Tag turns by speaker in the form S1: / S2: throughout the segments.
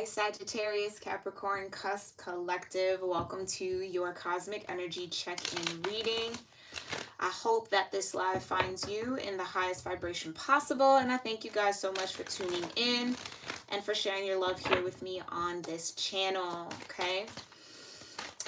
S1: Hi, Sagittarius-Capricorn cusp collective. Welcome to your cosmic energy check-in reading. I hope that this live finds you in the highest vibration possible, and I thank you guys so much for tuning in and for sharing your love here with me on this channel. Okay,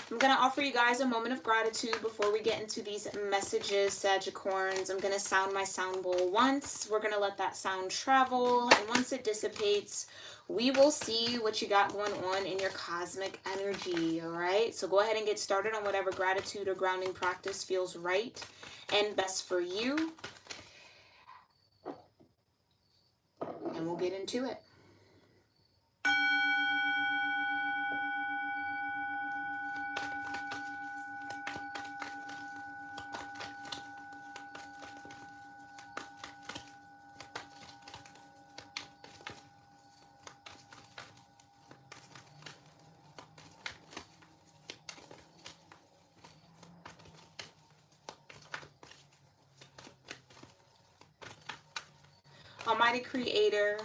S1: I'm going to offer you guys a moment of gratitude before we get into these messages, Sagicorns. I'm going to sound my sound bowl once. We're going to let that sound travel, and once it dissipates, we will see what you got going on in your cosmic energy. All right, so go ahead and get started on whatever gratitude or grounding practice feels right and best for you, and we'll get into it. Almighty Creator,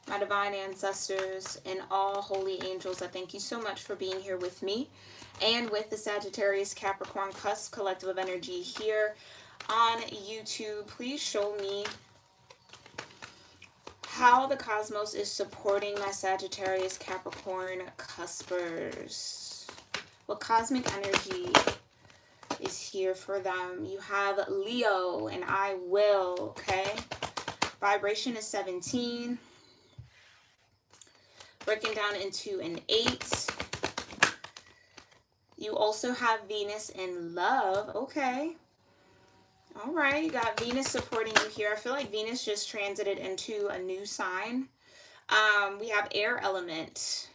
S1: my divine ancestors, and all holy angels, I thank you so much for being here with me and with the Sagittarius-Capricorn cusp collective of energy here on YouTube. Please show me how the cosmos is supporting my Sagittarius-Capricorn cuspers. What cosmic energy is here for them? You have Leo and I will, okay? Vibration is 17. Breaking down into an 8. You also have Venus in love. Okay. All right. You got Venus supporting you here. I feel like Venus just transited into a new sign. We have air element.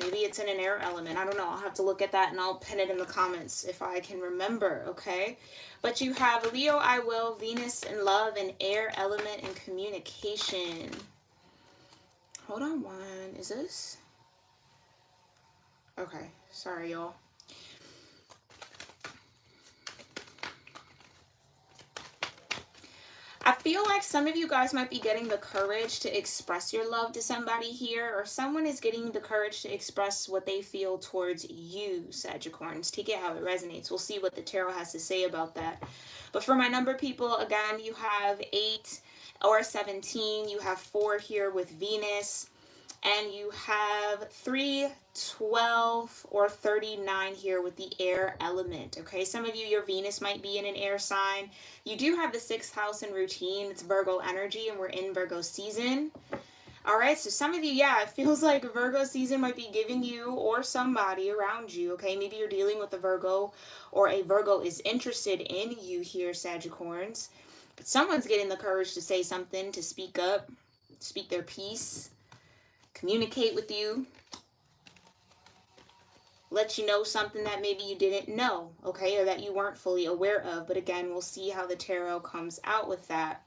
S1: Maybe it's in an air element. I don't know. I'll have to look at that and I'll pin it in the comments if I can remember. Okay. But you have Leo, I will, Venus in love, and air element and communication. Hold on one. Is this? Okay. Sorry, y'all. I feel like some of you guys might be getting the courage to express your love to somebody here, or someone is getting the courage to express what they feel towards you, Sagicorns. Take it how it resonates. We'll see what the tarot has to say about that. But for my number people, again, you have 8 or 17. You have 4 here with Venus. And you have 3, 12, or 39 here with the air element. Okay, some of you, your Venus might be in an air sign. You do have the 6th house in routine. It's Virgo energy, and we're in Virgo season. All right, so some of you, yeah, it feels like Virgo season might be giving you or somebody around you. Okay, maybe you're dealing with a Virgo, or a Virgo is interested in you here, Sagicorns. But someone's getting the courage to say something, to speak up, speak their piece, communicate with you, let you know something that maybe you didn't know, okay, or that you weren't fully aware of. But again, we'll see how the tarot comes out with that.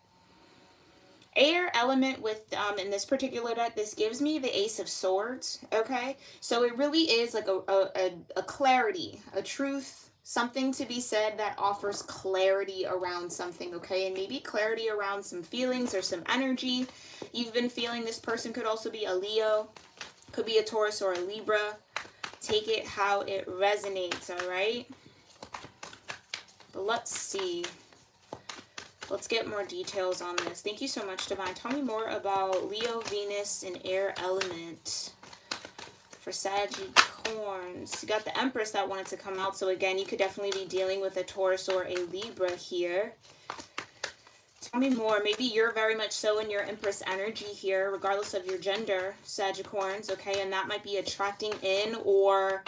S1: Air element with, in this particular deck, this gives me the Ace of Swords, okay? So it really is like a clarity, a truth, something to be said that offers clarity around something, okay? And maybe clarity around some feelings or some energy you've been feeling. This person could also be a Leo, could be a Taurus or a Libra. Take it how it resonates, all right? But let's see. Let's get more details on this. Thank you so much, Divine. Tell me more about Leo, Venus, and air element for Sagicorns. You got the Empress that wanted to come out. So again, you could definitely be dealing with a Taurus or a Libra here. Tell me more. Maybe you're very much so in your Empress energy here, regardless of your gender, Sagicorns, okay? And that might be attracting in or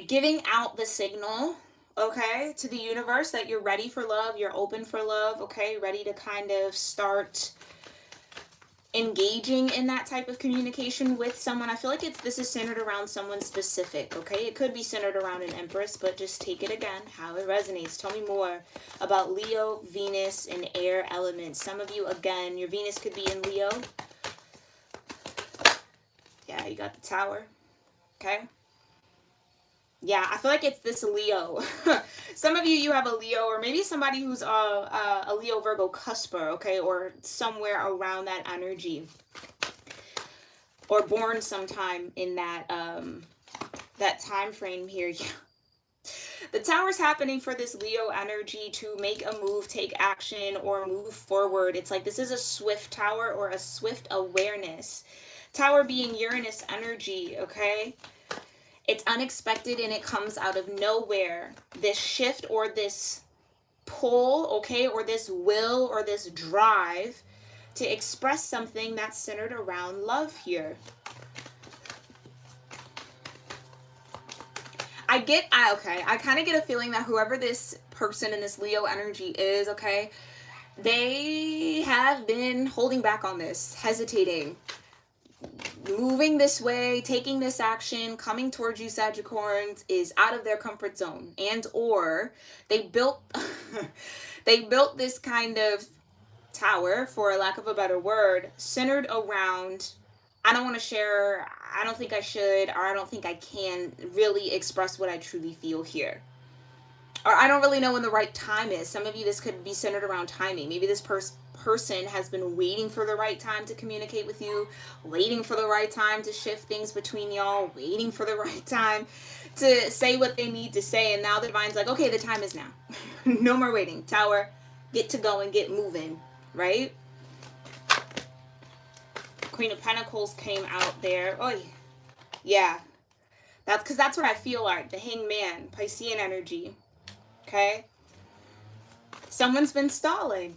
S1: giving out the signal, okay, to the universe that you're ready for love, you're open for love, okay? Ready to kind of start engaging in that type of communication with someone. I feel like this is centered around someone specific, okay? It could be centered around an Empress, but just take it again how it resonates. Tell me more about Leo, Venus, and air elements. Some of you, again, your Venus could be in Leo. Yeah, you got the Tower, okay? Yeah, I feel like it's this Leo. Some of you have a Leo, or maybe somebody who's a Leo Virgo cusper, okay, or somewhere around that energy, or born sometime in that time frame here. Yeah. The tower's happening for this Leo energy to make a move, take action, or move forward. It's like this is a swift tower or a swift awareness. Tower being Uranus energy, okay? It's unexpected and it comes out of nowhere. This shift or this pull, okay, or this will or this drive to express something that's centered around love here. I kind of get a feeling that whoever this person in this Leo energy is, okay, they have been holding back on this, hesitating, moving this way, taking this action, coming towards you, Sagittarians, is out of their comfort zone, and or they built they built this kind of tower, for lack of a better word, centered around, I don't want to share, I don't think I should, or I don't think I can really express what I truly feel here. Or I don't really know when the right time is. Some of you, this could be centered around timing. Maybe this person has been waiting for the right time to communicate with you, waiting for the right time to shift things between y'all, waiting for the right time to say what they need to say. And now the divine's like, okay, the time is now. No more waiting. Tower, get to go and get moving, right? Queen of Pentacles came out there. Oh, yeah. That's because that's what I feel like. The Hangman, Piscean energy. Okay? Someone's been stalling.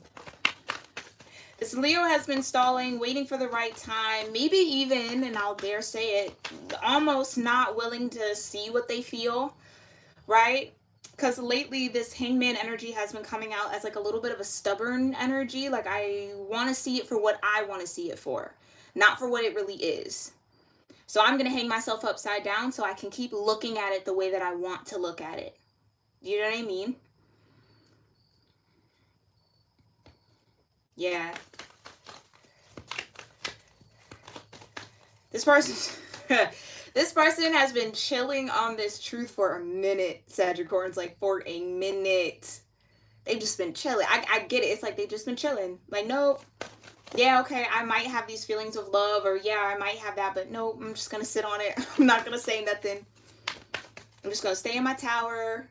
S1: This Leo has been stalling, waiting for the right time. Maybe even, and I'll dare say it, almost not willing to see what they feel. Right? Because lately this Hangman energy has been coming out as like a little bit of a stubborn energy. Like I want to see it for what I want to see it for. Not for what it really is. So I'm going to hang myself upside down so I can keep looking at it the way that I want to look at it. You know what I mean? Yeah. This person this person has been chilling on this truth for a minute, Sagittarians, like for a minute. They've just been chilling. I get it. It's like they've just been chilling. Like, nope. Yeah, okay, I might have these feelings of love, or yeah, I might have that, but no, I'm just going to sit on it. I'm not going to say nothing. I'm just going to stay in my tower,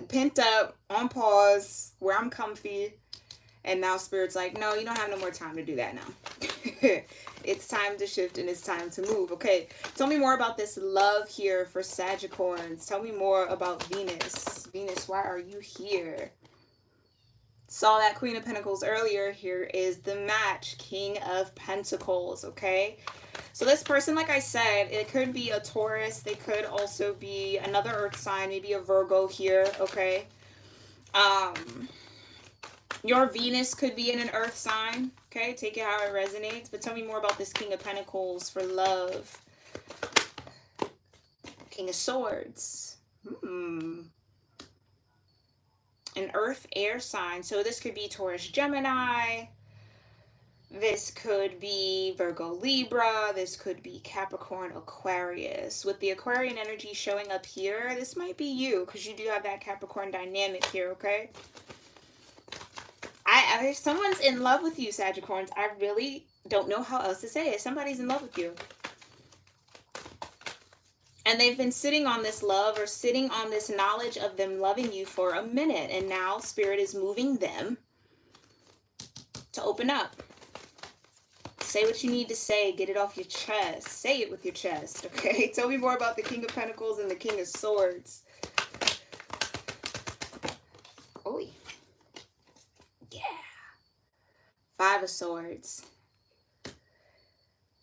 S1: pent up, on pause, where I'm comfy. And now Spirit's like, no, you don't have no more time to do that now. It's time to shift and it's time to move. Okay, tell me more about this love here for Sagittarians. Tell me more about Venus. Venus, why are you here? Saw that Queen of Pentacles earlier. Here is the match, King of Pentacles, okay? So this person, like I said, it could be a Taurus. They could also be another earth sign, maybe a Virgo here, okay? Your Venus could be in an earth sign, okay? Take it how it resonates. But tell me more about this King of Pentacles for love. King of Swords. An earth air sign. So this could be Taurus Gemini. This could be Virgo Libra. This could be Capricorn Aquarius. With the Aquarian energy showing up here, this might be you because you do have that Capricorn dynamic here, okay? Someone's in love with you, Sagittarians. I really don't know how else to say it. Somebody's in love with you. And they've been sitting on this love or sitting on this knowledge of them loving you for a minute. And now Spirit is moving them to open up. Say what you need to say. Get it off your chest. Say it with your chest, okay? Tell me more about the King of Pentacles and the King of Swords. Oh, yeah. Five of Swords.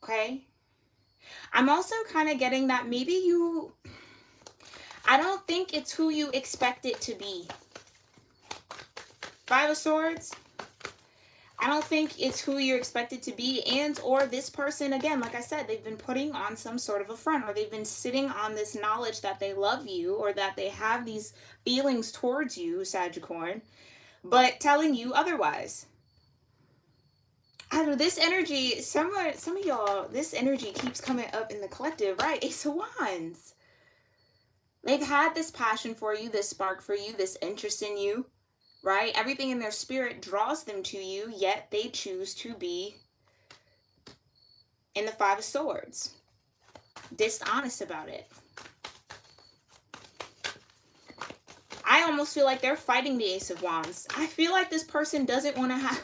S1: Okay? I'm also kind of getting that maybe you... I don't think it's who you expect it to be. Five of Swords. I don't think it's who you expect it to be, and or this person, again, like I said, they've been putting on some sort of a front, or they've been sitting on this knowledge that they love you, or that they have these feelings towards you, Sagittarius, but telling you otherwise. I don't know, this energy, some of y'all, this energy keeps coming up in the collective, right? Ace of Wands. They've had this passion for you, this spark for you, this interest in you, right? Everything in their spirit draws them to you, yet they choose to be in the Five of Swords, dishonest about it. I almost feel like they're fighting the Ace of Wands. I feel like this person doesn't want to have...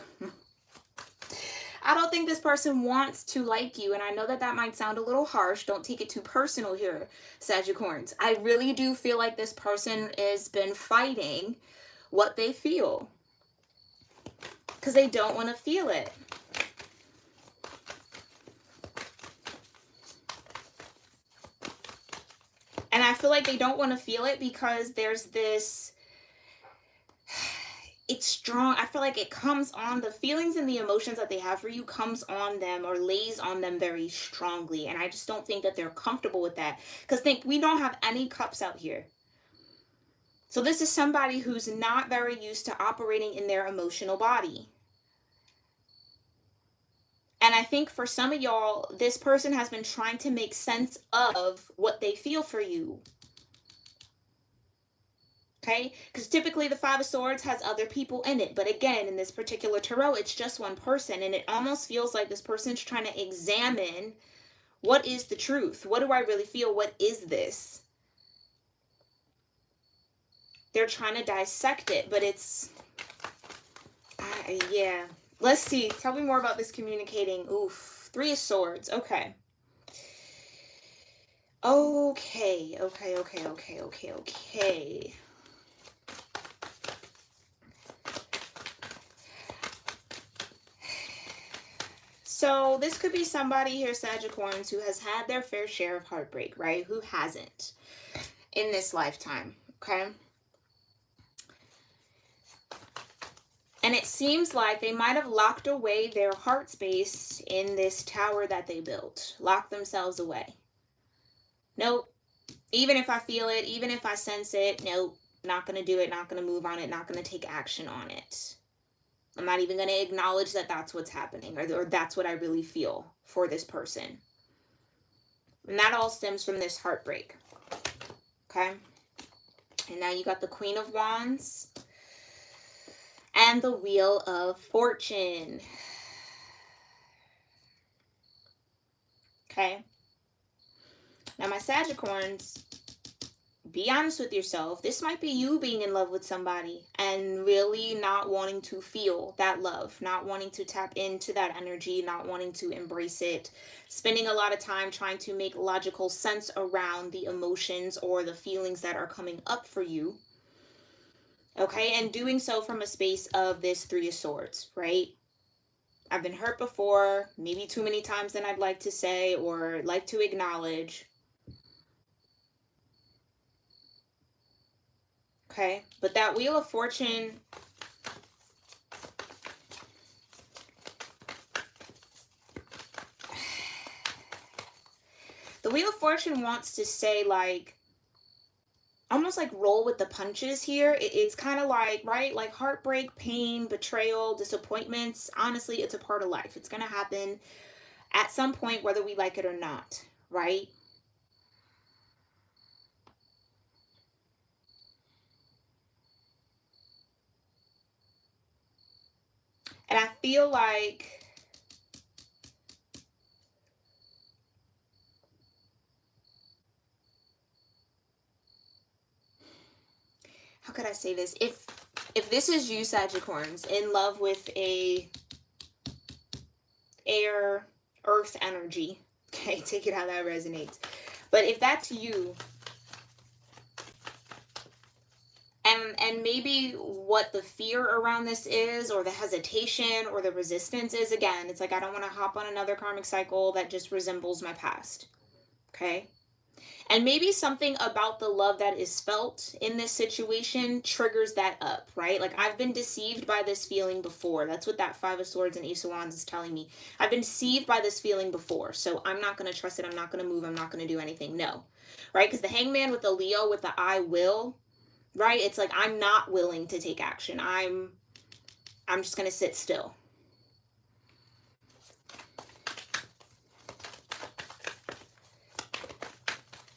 S1: I don't think this person wants to like you. And I know that that might sound a little harsh. Don't take it too personal here, Sagittarius. I really do feel like this person has been fighting what they feel, because they don't want to feel it. And I feel like they don't want to feel it because there's this, it's strong. I feel like it comes on, the feelings and the emotions that they have for you comes on them or lays on them very strongly. And I just don't think that they're comfortable with that. Because think, we don't have any cups out here. So this is somebody who's not very used to operating in their emotional body. And I think for some of y'all, this person has been trying to make sense of what they feel for you. Okay? Because typically the Five of Swords has other people in it. But again, in this particular tarot, it's just one person. And it almost feels like this person's trying to examine, what is the truth? What do I really feel? What is this? They're trying to dissect it, but it's... yeah. Let's see. Tell me more about this communicating. Oof. Three of Swords. Okay. Okay. So this could be somebody here, Sagittarius, who has had their fair share of heartbreak, right? Who hasn't in this lifetime, okay? And it seems like they might have locked away their heart space in this tower that they built. Locked themselves away. Nope. Even if I feel it, even if I sense it, nope. Not going to do it, not going to move on it, not going to take action on it. I'm not even going to acknowledge that that's what's happening, or that's what I really feel for this person. And that all stems from this heartbreak. Okay? And now you got the Queen of Wands and the Wheel of Fortune. Okay? Now, my Sagittarius, be honest with yourself. This might be you being in love with somebody and really not wanting to feel that love, not wanting to tap into that energy, not wanting to embrace it, spending a lot of time trying to make logical sense around the emotions or the feelings that are coming up for you. Okay, and doing so from a space of this Three of Swords, right? I've been hurt before, maybe too many times than I'd like to say or like to acknowledge. Okay, but that Wheel of Fortune, the Wheel of Fortune wants to say, like, almost like roll with the punches here. It's kind of like, right, like heartbreak, pain, betrayal, disappointments. Honestly, it's a part of life. It's going to happen at some point, whether we like it or not, right? And I feel like how could I say this? If this is you, Sagittarius, in love with a air, earth energy, okay, take it how that resonates. But if that's you, and maybe what the fear around this is, or the hesitation or the resistance is, again, it's like, I don't want to hop on another karmic cycle that just resembles my past. Okay? And maybe something about the love that is felt in this situation triggers that up, right? Like, I've been deceived by this feeling before. That's what that Five of Swords and Ace of Wands is telling me. I've been deceived by this feeling before, so I'm not going to trust it. I'm not going to move. I'm not going to do anything. No. Right? Because the Hangman with the Leo with the I will, right? It's like, I'm not willing to take action. I'm just going to sit still.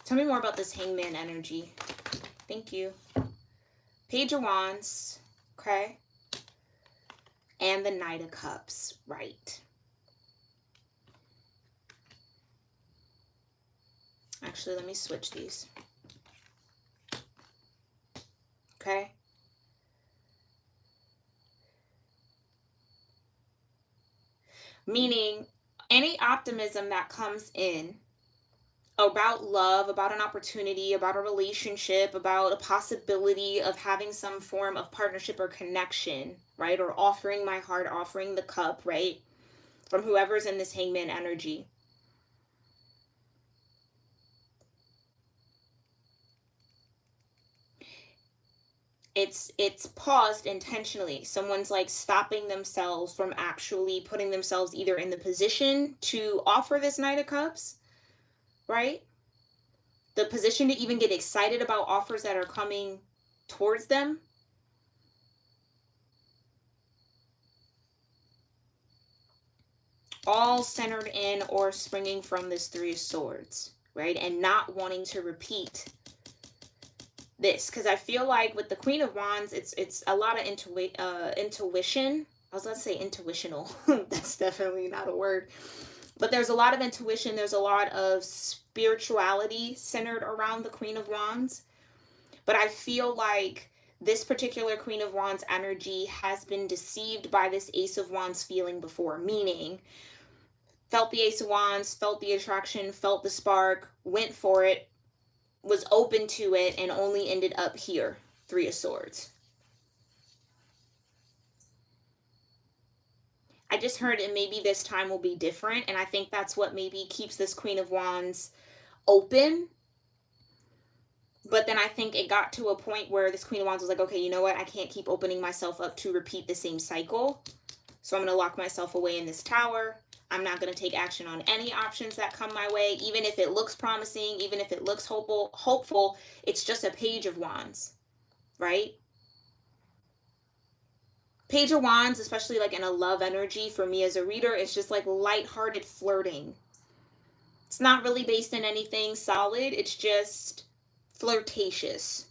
S1: Tell me more about this Hangman energy. Thank you. Page of Wands, okay? And the Knight of Cups, right. Actually, let me switch these. Okay? Meaning, any optimism that comes in about love, about an opportunity, about a relationship, about a possibility of having some form of partnership or connection, right? Or offering my heart, offering the cup, right? From whoever's in this Hangman energy. It's paused intentionally. Someone's like stopping themselves from actually putting themselves either in the position to offer this Knight of Cups, right? The position to even get excited about offers that are coming towards them. All centered in or springing from this Three of Swords, right? And not wanting to repeat this, because I feel like with the Queen of Wands, it's a lot of intuition. I was about to say intuitional. That's definitely not a word. But there's a lot of intuition. There's a lot of spirituality centered around the Queen of Wands. But I feel like this particular Queen of Wands energy has been deceived by this Ace of Wands feeling before. Meaning, felt the Ace of Wands, felt the attraction, felt the spark, went for it, was open to it, and only ended up here. Three of Swords. I just heard it maybe this time will be different, and I think that's what maybe keeps this Queen of Wands open. But then I think it got to a point where this Queen of Wands was like, okay, you know what? I can't keep opening myself up to repeat the same cycle. So I'm going to lock myself away in this tower. I'm not going to take action on any options that come my way, even if it looks promising, even if it looks hopeful. It's just a Page of Wands, right? Page of Wands, especially like in a love energy for me as a reader, it's just like lighthearted flirting. It's not really based in anything solid. It's just flirtatious.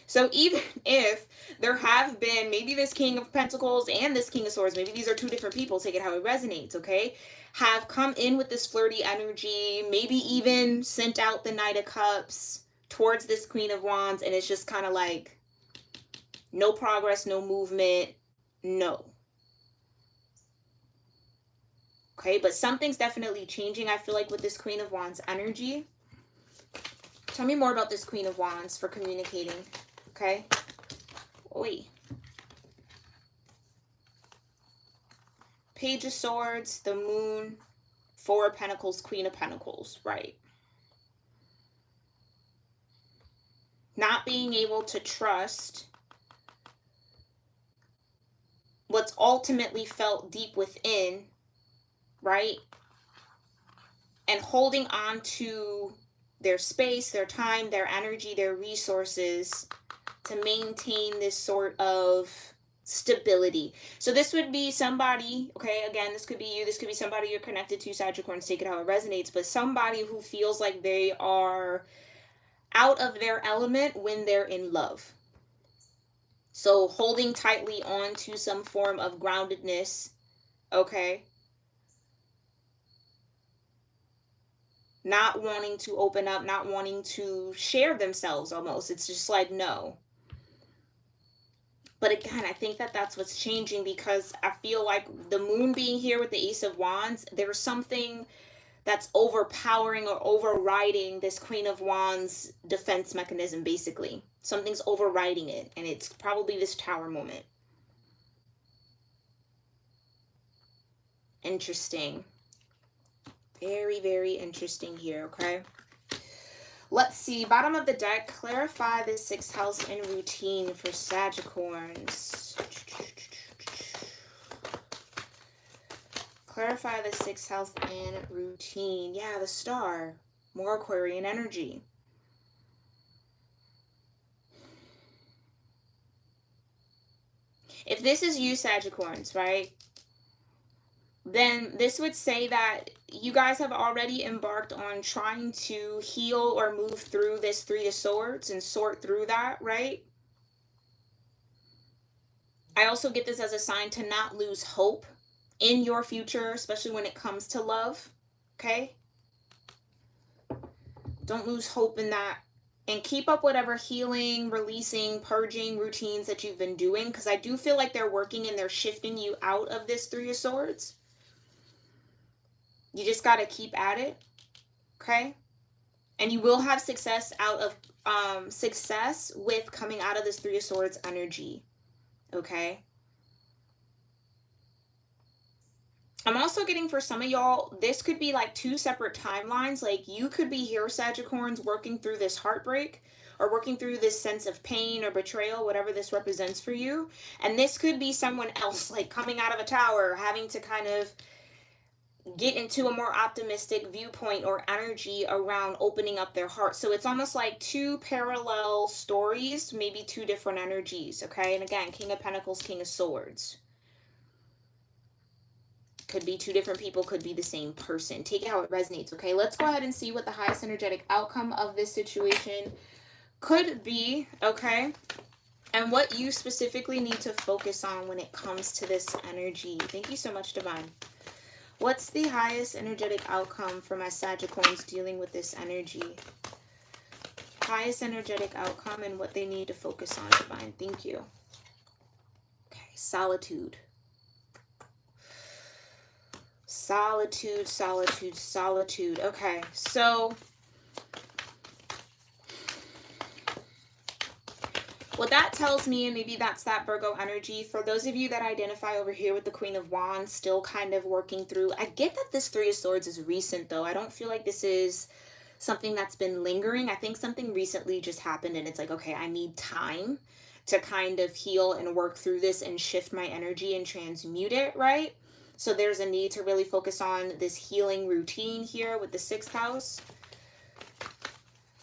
S1: So even if there have been maybe this King of Pentacles and this King of Swords, maybe these are two different people, take it how it resonates, okay? Have come in with this flirty energy, maybe even sent out the Knight of Cups towards this Queen of Wands, and it's just kind of like no progress, no movement, no. Okay, but something's definitely changing, I feel like, with this Queen of Wands energy. Tell me more about this Queen of Wands for communicating, okay? Oi. Page of Swords, the Moon, Four of Pentacles, Queen of Pentacles, right? Not being able to trust what's ultimately felt deep within, right? And holding on to their space, their time, their energy, their resources to maintain this sort of stability. So this would be somebody, okay, again, this could be you, this could be somebody you're connected to, Sagittarius, take it how it resonates, but somebody who feels like they are out of their element when they're in love. So holding tightly on to some form of groundedness, okay? Not wanting to open up, not wanting to share themselves almost. It's just like, no. But again, I think that that's what's changing, because I feel like the Moon being here with the Ace of Wands, there's something that's overpowering or overriding this Queen of Wands defense mechanism, basically. Something's overriding it, and it's probably this Tower moment. Interesting. Very, very interesting here, okay? Let's see. Bottom of the deck, clarify the 6th house in routine for Sagittarius. Clarify the 6th house in routine. Yeah, the Star. More Aquarian energy. If this is you, Sagittarius, right? then this would say that you guys have already embarked on trying to heal or move through this Three of Swords and sort through that, right? I also get this as a sign to not lose hope in your future, especially when it comes to love, okay? Don't lose hope in that. And keep up whatever healing, releasing, purging routines that you've been doing, because I do feel like they're working and they're shifting you out of this Three of Swords. You just got to keep at it, okay? And you will have success success with coming out of this Three of Swords energy, okay? I'm also getting, for some of y'all, this could be like two separate timelines. Like, you could be here, Sagittarians, working through this heartbreak or working through this sense of pain or betrayal, whatever this represents for you. And this could be someone else, like coming out of a tower, having to kind of get into a more optimistic viewpoint or energy around opening up their heart. So it's almost like two parallel stories, maybe two different energies, okay? And again, King of Pentacles, King of Swords. Could be two different people, could be the same person. Take it how it resonates, okay? Let's go ahead and see what the highest energetic outcome of this situation could be, okay? And what you specifically need to focus on when it comes to this energy. Thank you so much, Divine. What's the highest energetic outcome for my Sagittarians dealing with this energy? Highest energetic outcome and what they need to focus on, Divine. Thank you. Okay, solitude. Solitude, solitude, solitude. Okay, so what that tells me, and maybe that's that Virgo energy, for those of you that identify over here with the Queen of Wands, still kind of working through. I get that this Three of Swords is recent, though. I don't feel like this is something that's been lingering. I think something recently just happened, and it's like, okay, I need time to kind of heal and work through this and shift my energy and transmute it, right? So there's a need to really focus on this healing routine here with the 6th house.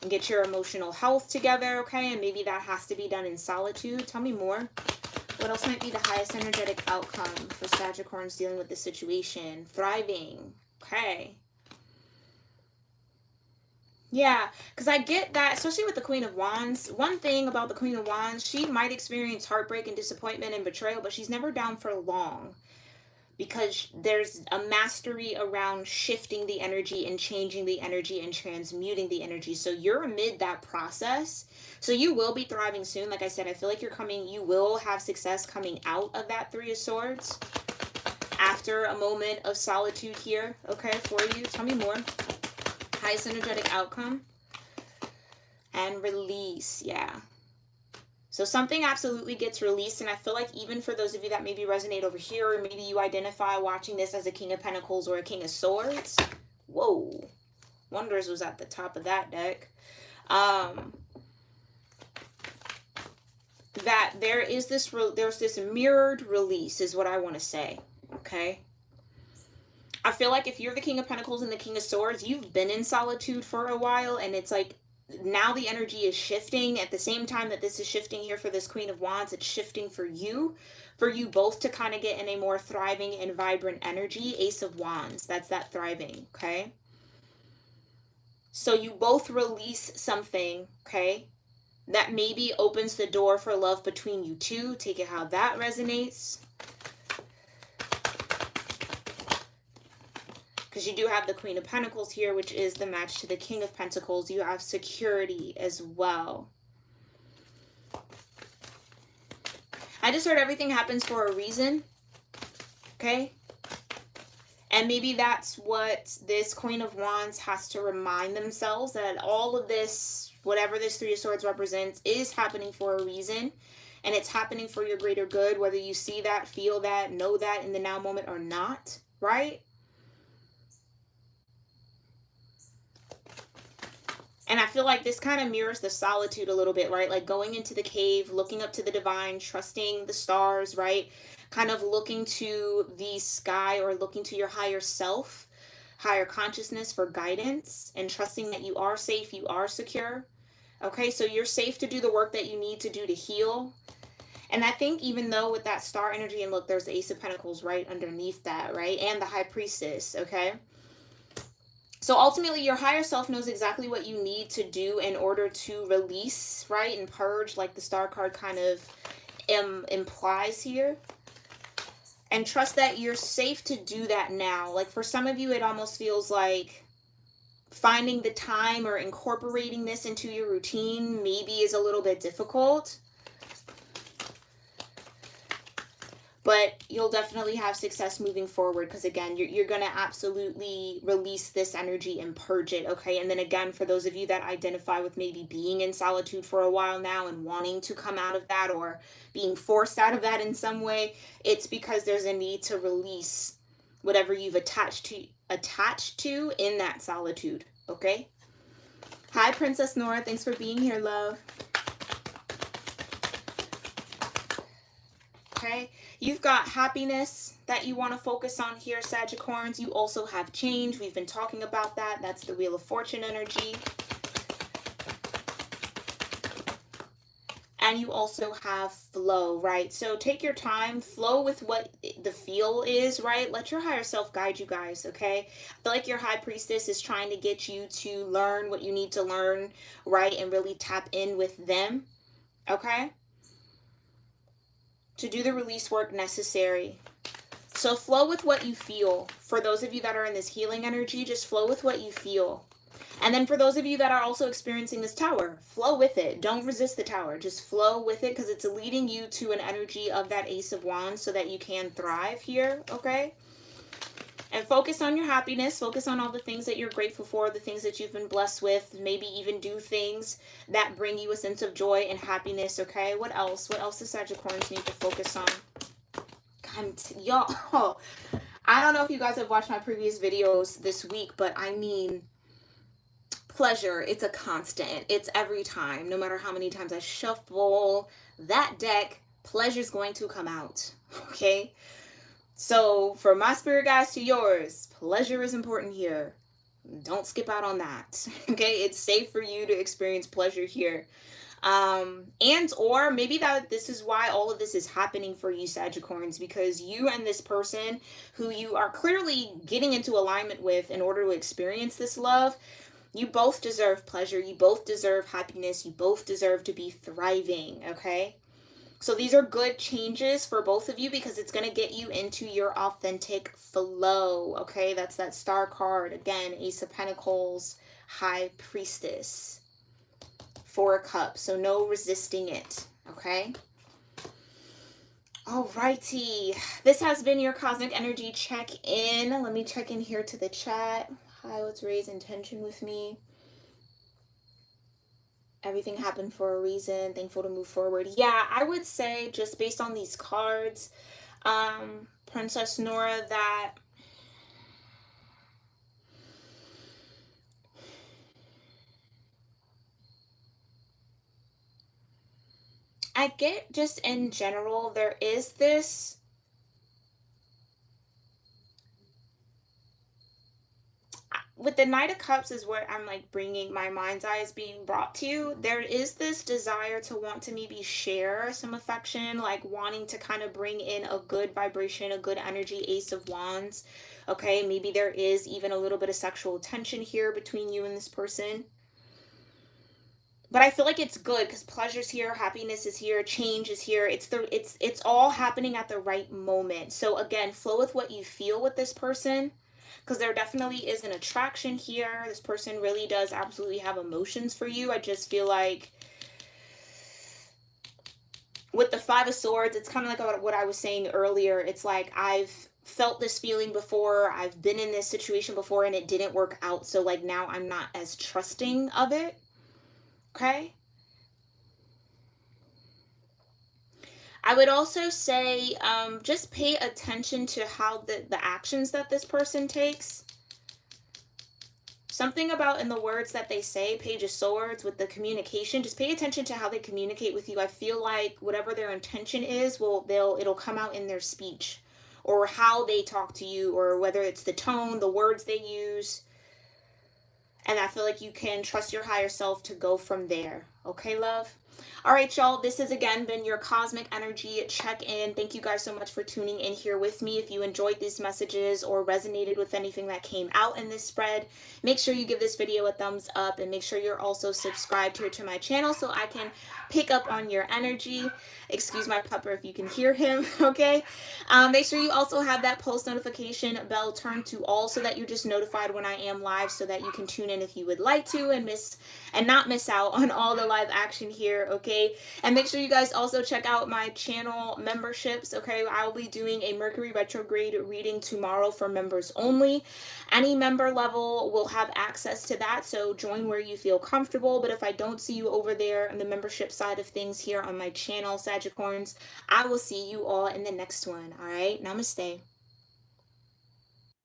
S1: And get your emotional health together, okay? And maybe that has to be done in solitude. Tell me more. What else might be the highest energetic outcome for Sagittarians dealing with this situation? Thriving, okay. Yeah, because I get that, especially with the Queen of Wands. One thing about the Queen of Wands, she might experience heartbreak and disappointment and betrayal, but she's never down for long. Because there's a mastery around shifting the energy and changing the energy and transmuting the energy. So you're amid that process. So you will be thriving soon. Like I said, I feel like you will have success coming out of that Three of Swords after a moment of solitude here, okay, for you. Tell me more. Highest energetic outcome. And release, yeah. So something absolutely gets released, and I feel like even for those of you that maybe resonate over here, or maybe you identify watching this as a King of Pentacles or a King of Swords. Whoa. Wonders was at the top of that deck. That there's this mirrored release is what I want to say, okay? I feel like if you're the King of Pentacles and the King of Swords, you've been in solitude for a while, and it's like, now the energy is shifting at the same time that this is shifting here for this Queen of Wands. It's shifting for you both to kind of get in a more thriving and vibrant energy. Ace of Wands, that's that thriving, okay? So you both release something, okay, that maybe opens the door for love between you two. Take it how that resonates. Because you do have the Queen of Pentacles here, which is the match to the King of Pentacles. You have security as well. I just heard everything happens for a reason. Okay? And maybe that's what this Queen of Wands has to remind themselves, that all of this, whatever this Three of Swords represents, is happening for a reason. And it's happening for your greater good, whether you see that, feel that, know that in the now moment or not. Right? And I feel like this kind of mirrors the solitude a little bit, right? Like going into the cave, looking up to the divine, trusting the stars, right? Kind of looking to the sky or looking to your higher self, higher consciousness for guidance, and trusting that you are safe, you are secure. Okay, so you're safe to do the work that you need to do to heal. And I think even though with that star energy, and look, there's the Ace of Pentacles right underneath that, right? And the High Priestess, okay? So ultimately, your higher self knows exactly what you need to do in order to release, right? And purge, like the star card kind of implies here. And trust that you're safe to do that now. Like for some of you, it almost feels like finding the time or incorporating this into your routine maybe is a little bit difficult. But you'll definitely have success moving forward because, again, you're going to absolutely release this energy and purge it, okay? And then, again, for those of you that identify with maybe being in solitude for a while now and wanting to come out of that or being forced out of that in some way, it's because there's a need to release whatever you've attached to in that solitude, okay? Hi, Princess Nora. Thanks for being here, love. Okay, you've got happiness that you want to focus on here, Sagittarians. You also have change. We've been talking about that. That's the Wheel of Fortune energy. And you also have flow, right? So take your time, flow with what the feel is, right? Let your higher self guide you guys, okay? I feel like your High Priestess is trying to get you to learn what you need to learn, right? And really tap in with them, okay? To do the release work necessary. So flow with what you feel. For those of you that are in this healing energy, just flow with what you feel. And then for those of you that are also experiencing this tower, flow with it. Don't resist the tower. Just flow with it because it's leading you to an energy of that Ace of Wands so that you can thrive here, okay? And focus on your happiness. Focus on all the things that you're grateful for, the things that you've been blessed with. Maybe even do things that bring you a sense of joy and happiness, okay? What else? What else does Sagittarius need to focus on? Y'all, I don't know if you guys have watched my previous videos this week, but I mean, pleasure, it's a constant. It's every time. No matter how many times I shuffle that deck, pleasure's going to come out, okay? So for my spirit guides to yours, pleasure is important here. Don't skip out on that. Okay, it's safe for you to experience pleasure here. And or maybe that this is why all of this is happening for you, Sagittarians, because you and this person who you are clearly getting into alignment with in order to experience this love, you both deserve pleasure. You both deserve happiness. You both deserve to be thriving, okay? So these are good changes for both of you because it's going to get you into your authentic flow, okay? That's that star card. Again, Ace of Pentacles, High Priestess, Four of Cups. So no resisting it, okay? Alrighty. This has been your Cosmic Energy check-in. Let me check in here to the chat. Hi, let's raise intention with me. Everything happened for a reason. Thankful to move forward. Yeah, I would say just based on these cards, Princess Nora, that I get just in general, there is this with the Knight of Cups is where I'm like bringing my mind's eye is being brought to. There is this desire to want to maybe share some affection, like wanting to kind of bring in a good vibration, a good energy, Ace of Wands. Okay, maybe there is even a little bit of sexual tension here between you and this person. But I feel like it's good because pleasure's here, happiness is here, change is here. It's all happening at the right moment. So again, flow with what you feel with this person because there definitely is an attraction here. This person really does absolutely have emotions for you. I just feel like with the Five of Swords, it's kind of like what I was saying earlier. It's like I've felt this feeling before. I've been in this situation before and it didn't work out. So like now I'm not as trusting of it. Okay. I would also say just pay attention to how the actions that this person takes. Something about in the words that they say, Page of Swords, with the communication, just pay attention to how they communicate with you. I feel like whatever their intention is, it'll come out in their speech or how they talk to you, or whether it's the tone, the words they use. And I feel like you can trust your higher self to go from there. Okay, love? All right, y'all, this has again been your cosmic energy check-in. Thank you guys so much for tuning in here with me. If you enjoyed these messages or resonated with anything that came out in this spread, make sure you give this video a thumbs up, and make sure you're also subscribed here to my channel so I can pick up on your energy. Excuse my pupper if you can hear him, okay? Make sure you also have that post notification bell turned to all so that you're just notified when I am live, so that you can tune in if you would like to and not miss out on all the live action here, okay? And make sure you guys also check out my channel memberships, okay? I will be doing a Mercury retrograde reading tomorrow for members only. Any member level will have access to that, so join where you feel comfortable. But if I don't see you over there on the membership side of things here on my channel, Sagicorns, I will see you all in the next one, all right? Namaste.